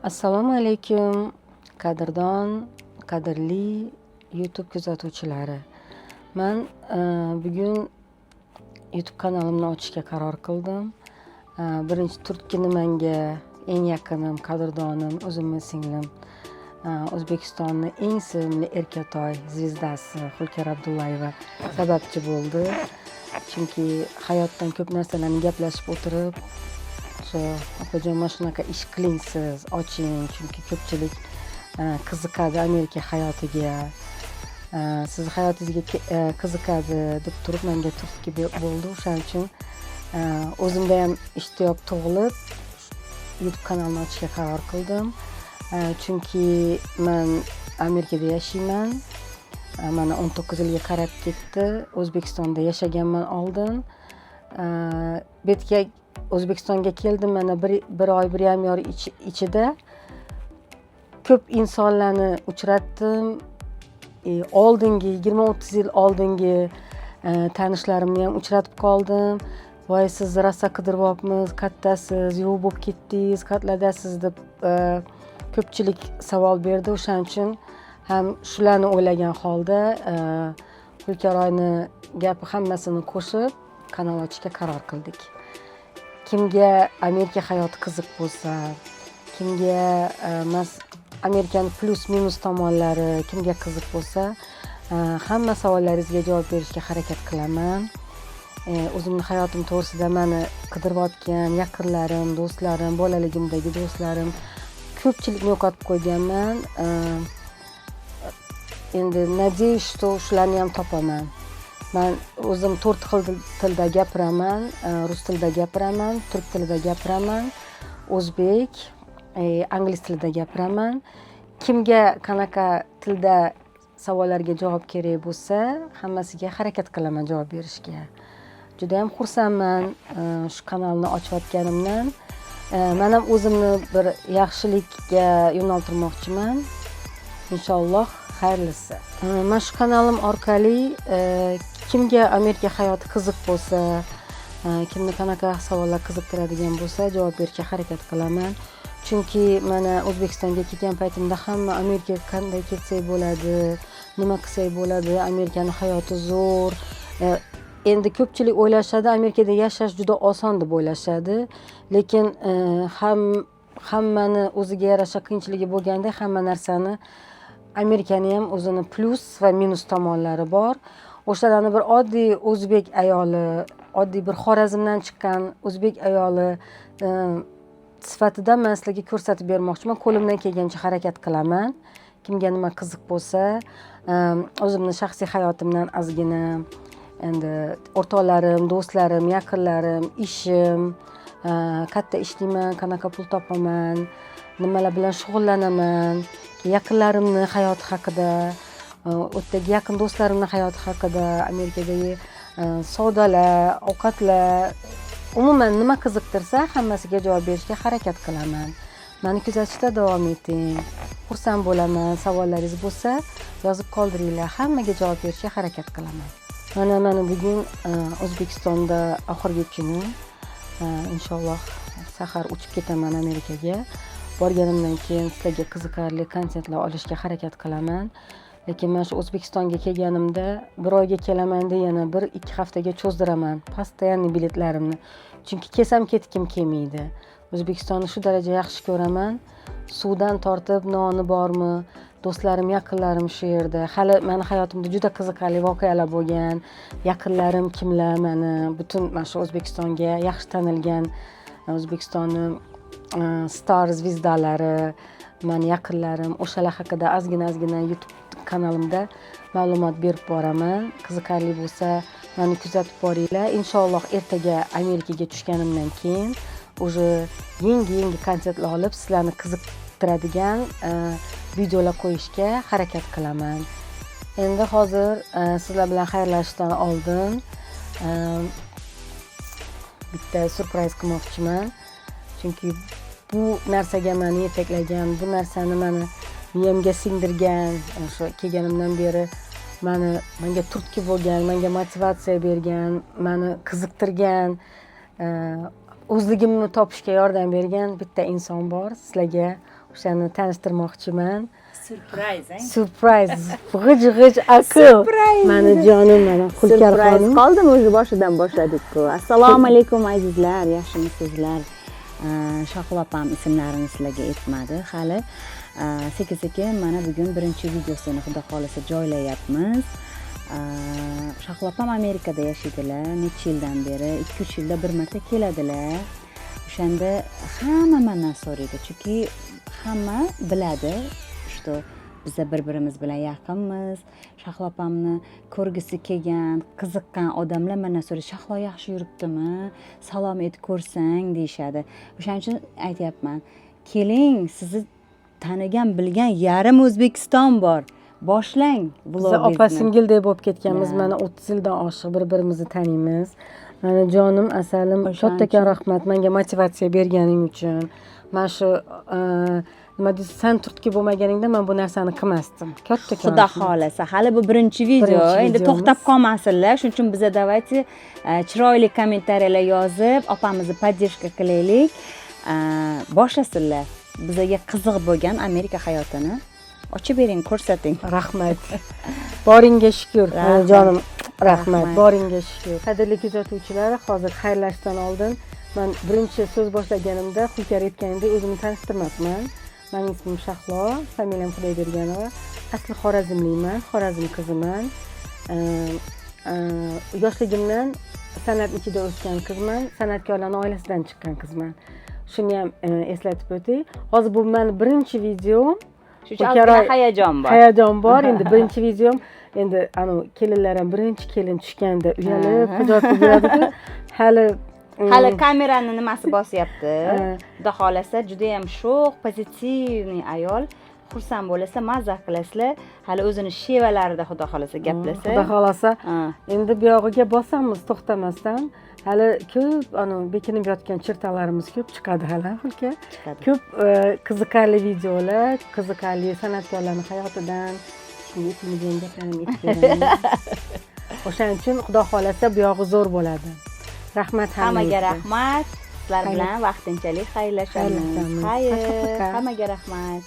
Assalomu alaykum, qadrli YouTube kuzatuvchilari. Men bugun YouTube kanalimni ochishga qaror qildim. Birinchi turtki menga eng yaqinim, qadrdonim, o'zimni singlim, O'zbekistonning eng sevimli erkatoy zvezdasi Hulkar Abdullayeva sababchi bo'ldi. Chunki hayotdan ko'p narsalarni gaplashib o'tirib, opajon mana shunaqa ish qiling, siz oching, chunki ko'pchilik qiziqadi Amerika hayotiga, siz hayotingizga qiziqadi deb turib menga turtki bo'ldi. O'shaning uchun o'zimda ham ishtiyoq tug'ilib YouTube kanalini ochishga qaror qildim. Chunki men Amerikada yashayman. Mana 19 yilga qarab ketdi. O'zbekistonda yashaganman oldin. O'zbekistonga keldim, mana bir oy, 1,5 oy ichida ko'p insonlarni uchratdim. Oldingi 20-30 yil oldingi tanishlarimni ham uchratib qoldim. Voy, siz rosa qidiryapmiz, qattasiz, yo'q bo'lib ketdingiz, qayerlardasiz deb ko'pchilik savol berdi. O'shaning uchun ham shularni o'ylagan holda Hulkaroyni gapi hammasini qo'shib kanal ochishga qaror qildik. Kimga Amerika hayoti qiziq bo'lsa, kimga Amerikaning plus-minus tomonlari kimga qiziq bo'lsa, hamma savollaringizga javob berishga harakat qilaman. O'zimning hayotim to'g'risida meni qidirayotgan yaqinlarim, do'stlarim, bolaligimdagi do'stlarim ko'pchilikni yo'qotib qo'yganman. Endi надеюсь, что shularni ham topaman. Men o'zim 4 xil tilda gapiraman, rus tilida gapiraman, turk tilida gapiraman, o'zbek, ingliz tilida gapiraman. Kimga qanaqa tilda savollarga javob kerak bo'lsa, hammasiga harakat qilaman javob berishga. Juda ham xursandman shu kanalni ochayotganimdan. Men ham o'zimni bir yaxshilikka yo'naltirmoqchiman. Inshaalloh xayrlisi. Men shu kanalim orqali kimga Amerika hayoti qiziq bo'lsa, kimni qanaqa savollar qiziqtiradigan bo'lsa, javob berishga harakat qilaman. Chunki mana O'zbekistonga kelgan paytimda hamma Amerikaga qanday ketsak bo'ladi, nima qilsak bo'ladi, Amerikaning hayoti zo'r. Endi ko'pchilik o'ylashadi, Amerikada yashash juda oson deb o'ylashadi, lekin hammani o'ziga yarasha qiyinchiligi bo'lganda, hamma narsani Amerikaning ham o'zini plus va minus tomonlari bor. O'shalarni bir oddiy o'zbek ayoli, oddiy bir Xorazmdan chiqqan o'zbek ayoli sifatida men sizlarga ko'rsatib bermoqchiman. Qo'limdan kelgancha harakat qilaman. Kimga nima qiziq bo'lsa, o'zimning shaxsiy hayotimdan ozgina, endi o'rtoqlarim, do'stlarim, yaqinlarim, ishim, qayerda ishlayman, qanaqa pul topaman, nimalar bilan shug'ullanaman, yaqinlarimning hayoti haqida, o'tdagi yaqin do'stlarimning hayoti haqida, Amerikadagi savdolar, ovqatlar, umuman nima qiziqtirsa, hammasiga javob berishga harakat qilaman. Meni kuzatishda davom eting. Xursand bo'laman. Savollaringiz bo'lsa, yozib qoldiringlar. Hammaga javob berishga harakat qilaman. Mana bugun O'zbekistonda oxirgi kunim. Inshaalloh sahar uchib ketaman Amerikaga. Borganimdan keyin sizlarga qiziqarli kontentlar olishga harakat qilaman. Lekin men shu O'zbekistonga kelganimda bir oyga kelaman yana 1-2 haftaga cho'zdiraman постоянный biletlarimni. Chunki kelsam ketgim kelmaydi. O'zbekistonni shu daraja yaxshi ko'raman. Suvdan tortib noni bormi, do'stlarim, yaqinlarim shu yerda. Hali meni hayotimda juda qiziqarli voqealar bo'lgan. Yaqinlarim kimlar meni butun mana shu O'zbekistonga yaxshi tanilgan O'zbekistonning star zvezdalari, meni yaqinlarim, o'shalar haqida ozgina YouTube kanalimda ma'lumot berib boraman. Qiziqarli bo'lsa, meni kuzatib boringlar. Inshaalloh ertaga Amerikaga tushganimdan keyin уже yangi kontentlar olib, sizlarni qiziqtiradigan videolar qo'yishga harakat qilaman. Endi hozir sizlar bilan xayrlashishdan oldin bitta surpriz qilmoqchiman. Chunki bu narsaga meni yetaklagan, bu narsani meni miyamga singdirgan, o'sha kelganimdan beri menga turtki bo'lgan, menga motivatsiya bergan, meni qiziqtirgan o'zligimni topishga yordam bergan bitta inson bor sizlarga. O'shani tanishtirmoqchiman. Surpriz. G'ij akil. Mani jonim, mana Xulkar xonim. Qoldimi o'zi boshidan boshladik-ku. Assalomu alaykum azizlar, yaxshimisizlar? Shahlo opam ismlarini sizlarga aytmadi hali. Sekin-sekin mana bugun birinchi videosini xudo xolisa joylayapmiz. Shahlo opam Amerikada yashaydilar. Necha yildan beri, 2-3 yilda bir marta keladilar. O'shanda hamma mendan so'raydi, chunki hamma biladi, что biz bir-birimiz bilan yaqinmiz. Shahlo opamni ko'rgisi kelgan, qiziqqan odamlar mendan so'raydi, Shahlo yaxshi yuribdimi? Salom aytib ko'rsang deyshadi. O'shaning uchun aytayapman. Keling, sizni tanigan, bilgan yarim O'zbekiston bor. Boshlang vlogingizni. Biz opa-singildek bo'lib ketganmiz. Mana 30 yildan oshiq bir-birimizni taniymiz. Mana jonim, asalim, kattakon rahmat menga motivatsiya berganing uchun. Mana shu nima deysiz, sen turtki bo'lmaganingda men bu narsani qilmasdim. Kattakon Xudo xolasa, hali bu birinchi video. Endi to'xtab qolmasinlar. Shuning uchun biza davaychi chiroyli kommentariyalar yozib, opamizni podдержка qilaylik. Boshlasinlar. Bizaga qiziq bo'lgan Amerika hayotini ochib bering, ko'rsating. Rahmat. Boringga shukr. Jonim, rahmat. Boringga shukr. Qadrli kuzatuvchilar, hozir xayrlashdan oldin men birinchi so'z boshlaganimda Xulkar aytganidek o'zimni tanishtirmoqman. Mening ismim Shahlo, familiyam Xudoyberganova. Asli Xorazmliman, Xorazm qiziman. Yoshligimdan san'at ichida o'sgan qizman, san'atkorlarning oilasidan chiqqan qizman. Shuni ham eslatib o'tay. Hozir bu mening birinchi videom. Shuning hayajon bor. Hayajon bor. Endi birinchi videom, endi kelinlar ham birinchi kelin tushganda uyalib, xijolat bo'ladi. Hali kamerani nimasi bosyapti. Xudo xolasa juda ham sho'x, pozitivniy ayol. Xursand bo'lasa, mazza qilasizlar. Hali o'zini shevalarida xudo xolasa gaplasa. Xudo xolasa. Endi bu yog'iga bosamiz to'xtamasdan. Hali ko'p bekinib yotgan chirtalarimiz ko'p chiqadi hali, Xulka. Ko'p qiziqarli videolar, qiziqarli san'atkorlarning hayotidan shunday tilgan gaplarni aytib beraman. O'shaning uchun xudo xolasa bu yog'i zo'r bo'ladi. Rahmat hammaga. Rahmat. Sizlar bilan vaqtinchalik xayrlashamiz. Xayr. Hammaga rahmat.